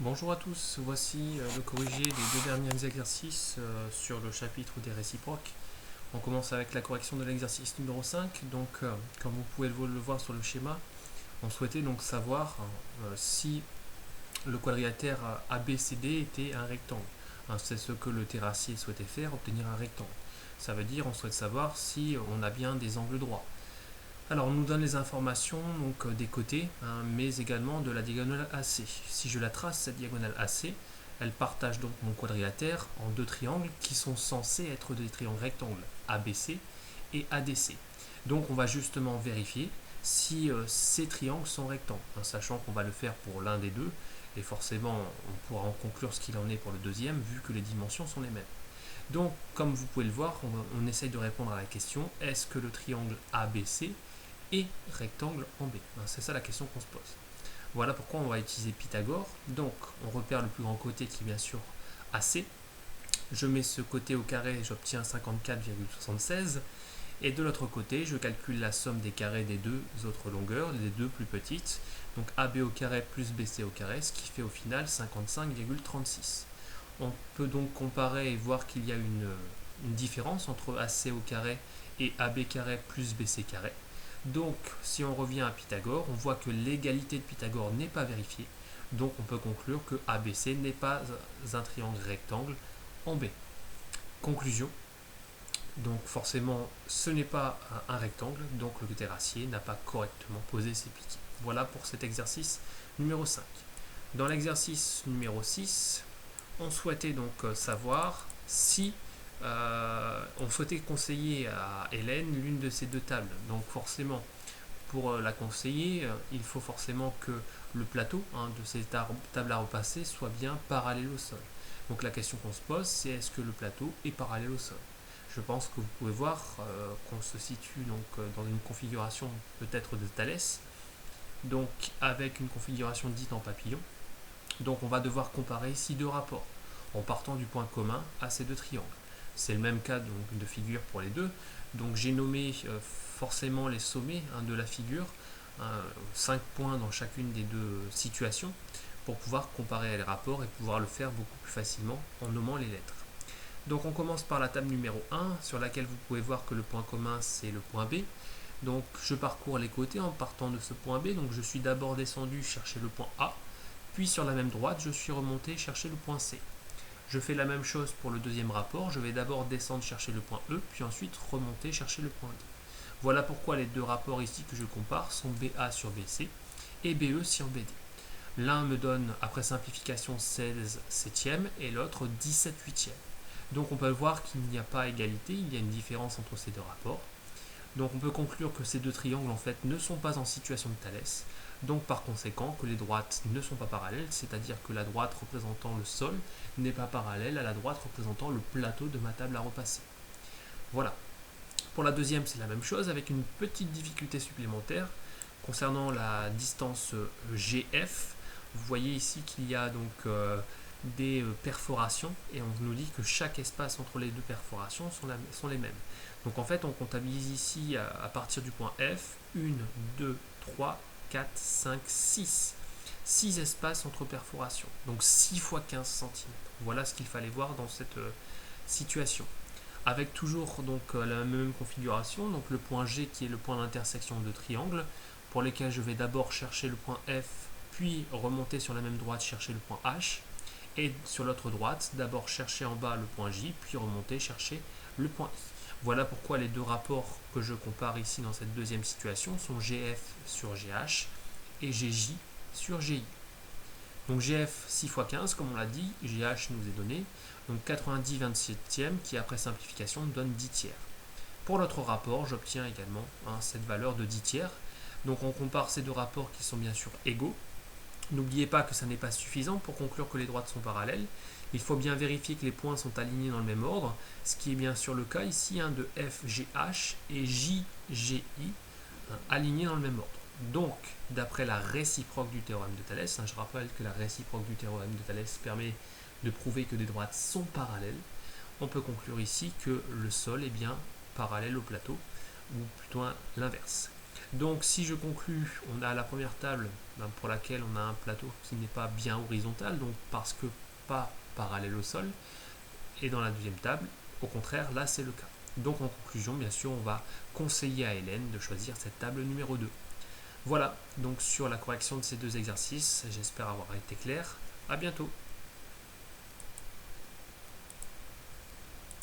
Bonjour à tous, voici le corrigé des deux derniers exercices sur le chapitre des réciproques. On commence avec la correction de l'exercice numéro 5. Donc, comme vous pouvez le voir sur le schéma, on souhaitait donc savoir si le quadrilatère ABCD était un rectangle. C'est ce que le terrassier souhaitait faire, obtenir un rectangle. Ça veut dire on souhaite savoir si on a bien des angles droits. Alors, on nous donne les informations donc, des côtés, mais également de la diagonale AC. Si je la trace, cette diagonale AC, elle partage donc mon quadrilatère en deux triangles qui sont censés être des triangles rectangles ABC et ADC. Donc, on va justement vérifier si ces triangles sont rectangles, sachant qu'on va le faire pour l'un des deux, et forcément, on pourra en conclure ce qu'il en est pour le deuxième, vu que les dimensions sont les mêmes. Donc, comme vous pouvez le voir, on essaye de répondre à la question, est-ce que le triangle ABC et rectangle en B? C'est ça la question qu'on se pose. Voilà pourquoi on va utiliser Pythagore. Donc, on repère le plus grand côté qui est bien sûr AC. Je mets ce côté au carré et j'obtiens 54,76. Et de l'autre côté, je calcule la somme des carrés des deux autres longueurs, les deux plus petites. Donc AB au carré plus BC au carré, ce qui fait au final 55,36. On peut donc comparer et voir qu'il y a une différence entre AC au carré et AB carré plus BC carré. Donc, si on revient à Pythagore, on voit que l'égalité de Pythagore n'est pas vérifiée. Donc, on peut conclure que ABC n'est pas un triangle rectangle en B. Conclusion. Donc, forcément, ce n'est pas un rectangle. Donc, le terrassier n'a pas correctement posé ses piquets. Voilà pour cet exercice numéro 5. Dans l'exercice numéro 6, on souhaitait donc savoir si on souhaitait conseiller à Hélène l'une de ces deux tables. Donc forcément, pour la conseiller, il faut forcément que le plateau de ces tables à repasser soit bien parallèle au sol. Donc la question qu'on se pose, c'est est-ce que le plateau est parallèle au sol? Je pense que vous pouvez voir qu'on se situe donc dans une configuration peut-être de Thalès, donc avec une configuration dite en papillon. Donc on va devoir comparer ici deux rapports en partant du point commun à ces deux triangles. C'est le même cas donc, de figure pour les deux. Donc j'ai nommé forcément les sommets de la figure, 5 points dans chacune des deux situations, pour pouvoir comparer les rapports et pouvoir le faire beaucoup plus facilement en nommant les lettres. Donc on commence par la table numéro 1, sur laquelle vous pouvez voir que le point commun c'est le point B. Donc je parcours les côtés en partant de ce point B, donc je suis d'abord descendu chercher le point A, puis sur la même droite, je suis remonté chercher le point C. Je fais la même chose pour le deuxième rapport, je vais d'abord descendre chercher le point E, puis ensuite remonter chercher le point D. Voilà pourquoi les deux rapports ici que je compare sont BA sur BC et BE sur BD. L'un me donne, après simplification, 16 septièmes et l'autre 17 huitièmes. Donc on peut voir qu'il n'y a pas égalité, il y a une différence entre ces deux rapports. Donc on peut conclure que ces deux triangles en fait ne sont pas en situation de Thalès. Donc par conséquent que les droites ne sont pas parallèles, c'est-à-dire que la droite représentant le sol n'est pas parallèle à la droite représentant le plateau de ma table à repasser. Voilà. Pour la deuxième, c'est la même chose avec une petite difficulté supplémentaire concernant la distance GF. Vous voyez ici qu'il y a donc des perforations et on nous dit que chaque espace entre les deux perforations sont les mêmes. Donc en fait, on comptabilise ici à partir du point F 1, 2, 3, 4, 5, 6. 6 espaces entre perforations. Donc 6 fois 15 cm. Voilà ce qu'il fallait voir dans cette situation. Avec toujours donc la même configuration, donc le point G qui est le point d'intersection de triangles, pour lesquels je vais d'abord chercher le point F, puis remonter sur la même droite chercher le point H, et sur l'autre droite, d'abord chercher en bas le point J, puis remonter chercher le point I. Voilà pourquoi les deux rapports que je compare ici dans cette deuxième situation sont GF sur GH et GJ sur GI. Donc GF 6 x 15 comme on l'a dit, GH nous est donné, donc 90 27e qui après simplification donne 10 tiers. Pour l'autre rapport, j'obtiens également cette valeur de 10 tiers. Donc on compare ces deux rapports qui sont bien sûr égaux. N'oubliez pas que ça n'est pas suffisant pour conclure que les droites sont parallèles. Il faut bien vérifier que les points sont alignés dans le même ordre, ce qui est bien sûr le cas ici de FGH et JGI alignés dans le même ordre. Donc, d'après la réciproque du théorème de Thalès, je rappelle que la réciproque du théorème de Thalès permet de prouver que des droites sont parallèles, on peut conclure ici que le sol est bien parallèle au plateau, ou plutôt l'inverse. Donc si je conclus, on a la première table pour laquelle on a un plateau qui n'est pas bien horizontal, donc parce que pas parallèle au sol, et dans la deuxième table, au contraire, là c'est le cas. Donc en conclusion, bien sûr, on va conseiller à Hélène de choisir cette table numéro 2. Voilà, donc sur la correction de ces deux exercices, j'espère avoir été clair. À bientôt.